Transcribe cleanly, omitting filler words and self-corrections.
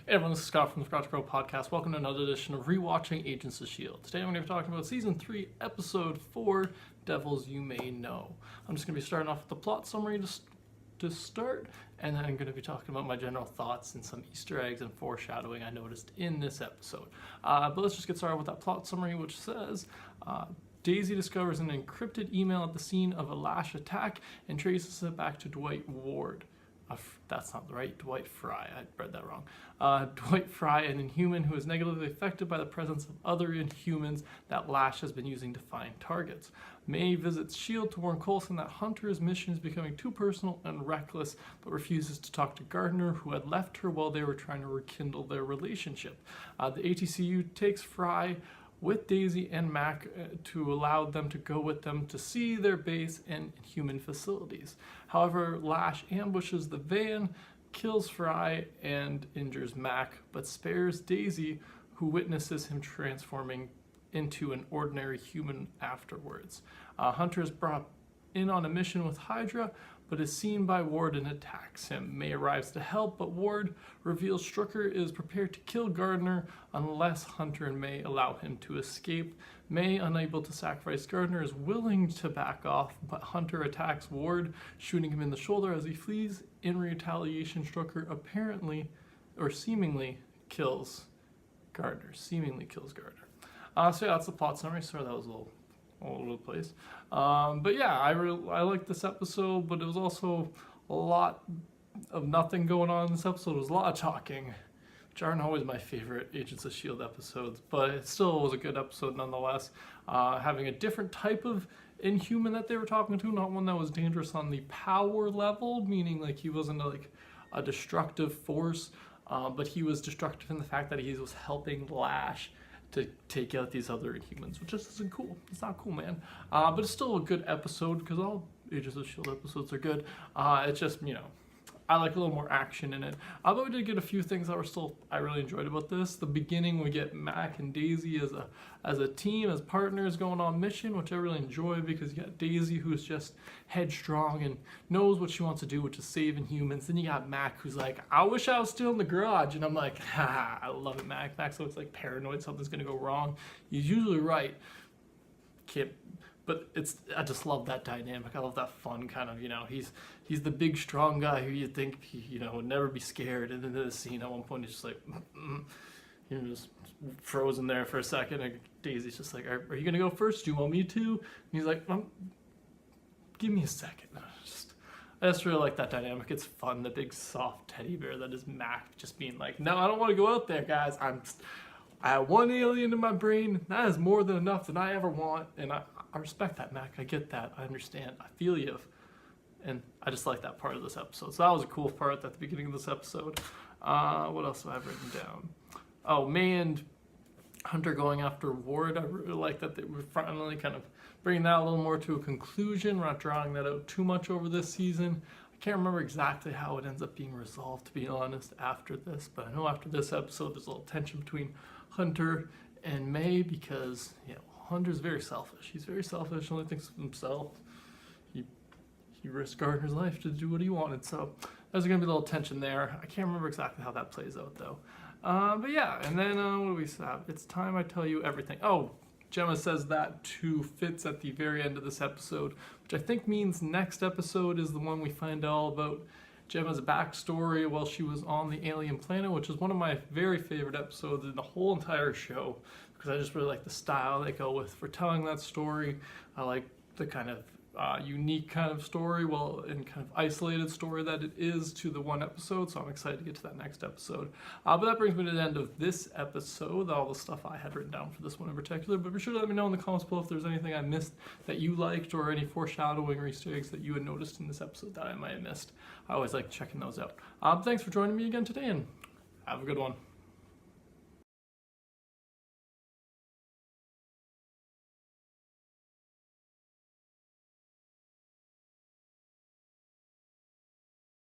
Hey everyone, this is Scott from the Scott Grow Podcast. Welcome to another edition of ReWatching Agents of S.H.I.E.L.D. Today I'm going to be talking about Season 3, Episode 4, Devils You May Know. I'm just going to be starting off with the plot summary to start, and then I'm going to be talking about my general thoughts and some Easter eggs and foreshadowing I noticed in this episode. But let's just get started with that plot summary, which says... Daisy discovers an encrypted email at the scene of a Lash attack and traces it back to Dwight Ward. That's not right, Dwight Fry. I read that wrong. Dwight Fry, an Inhuman who is negatively affected by the presence of other Inhumans that Lash has been using to find targets. May visits S.H.I.E.L.D. to warn Coulson that Hunter's mission is becoming too personal and reckless, but refuses to talk to Gardner, who had left her while they were trying to rekindle their relationship. The ATCU takes Fry with Daisy and Mac to allow them to go with them to see their base and human facilities. However, Lash ambushes the van, kills Fry, and injures Mac, but spares Daisy, who witnesses him transforming into an ordinary human afterwards. Hunter is brought in on a mission with Hydra, but is seen by Ward and attacks him. May arrives to help, but Ward reveals Strucker is prepared to kill Gardner unless Hunter and May allow him to escape. May, unable to sacrifice Gardner, is willing to back off, but Hunter attacks Ward, shooting him in the shoulder as he flees. In retaliation, Strucker apparently, or seemingly, kills Gardner. So yeah, that's the plot summary. Sorry, that was a little all over the place. But yeah, I liked this episode, but it was also a lot of nothing going on in this episode. It was a lot of talking, which aren't always my favorite Agents of S.H.I.E.L.D. episodes, but it still was a good episode nonetheless. Having a different type of Inhuman that they were talking to, not one that was dangerous on the power level, meaning like he wasn't like a destructive force, but he was destructive in the fact that he was helping Lash to take out these other Inhumans, which just isn't cool. It's not cool, man. But it's still a good episode, because all Agents of S.H.I.E.L.D. episodes are good. It's just, you know, I like a little more action in it. But we did get a few things that were still, I really enjoyed about this. The beginning, we get Mac and Daisy as a team, as partners going on mission, which I really enjoy, because you got Daisy, who's just headstrong and knows what she wants to do, which is saving humans. Then you got Mac, who's like, I wish I was still in the garage. And I'm like, ha, I love it, Mac. Mac's always like paranoid, something's gonna go wrong. He's usually right. But I just love that dynamic. I love that fun kind of, you know, he's the big strong guy who you think, you know, would never be scared. And then the scene at one point, he's just like, you know, just frozen there for a second. And Daisy's just like, are you gonna go first? Do you want me to? And he's like, give me a second. I just really like that dynamic. It's fun. The big soft teddy bear that is Mac just being like, no, I don't want to go out there, guys. I have one alien in my brain. That is more than enough than I ever want. And I respect that, Mac. I get that. I understand. I feel you. And I just like that part of this episode. So that was a cool part at the beginning of this episode. What else do I have written down? Oh, May and Hunter going after Ward. I really like that they were finally kind of bringing that a little more to a conclusion. We're not drawing that out too much over this season. I can't remember exactly how it ends up being resolved, to be honest, after this. But I know after this episode, there's a little tension between Hunter and May, because, you know, Hunter's very selfish. He's very selfish, only thinks of himself. He risked Gardner's life to do what he wanted, so there's going to be a little tension there. I can't remember exactly how that plays out, though. But yeah, and then what do we have? It's time I tell you everything. Oh, Gemma says that to Fitz at the very end of this episode, which I think means next episode is the one we find all about Gemma's backstory while she was on the alien planet, which is one of my very favorite episodes in the whole entire show, because I just really like the style they go with for telling that story. I like the kind of unique kind of story, and kind of isolated story that it is to the one episode, so I'm excited to get to that next episode. But that brings me to the end of this episode, all the stuff I had written down for this one in particular. But be sure to let me know in the comments below if there's anything I missed that you liked, or any foreshadowing or Easter eggs that you had noticed in this episode that I might have missed. I always like checking those out. Thanks for joining me again today, and have a good one.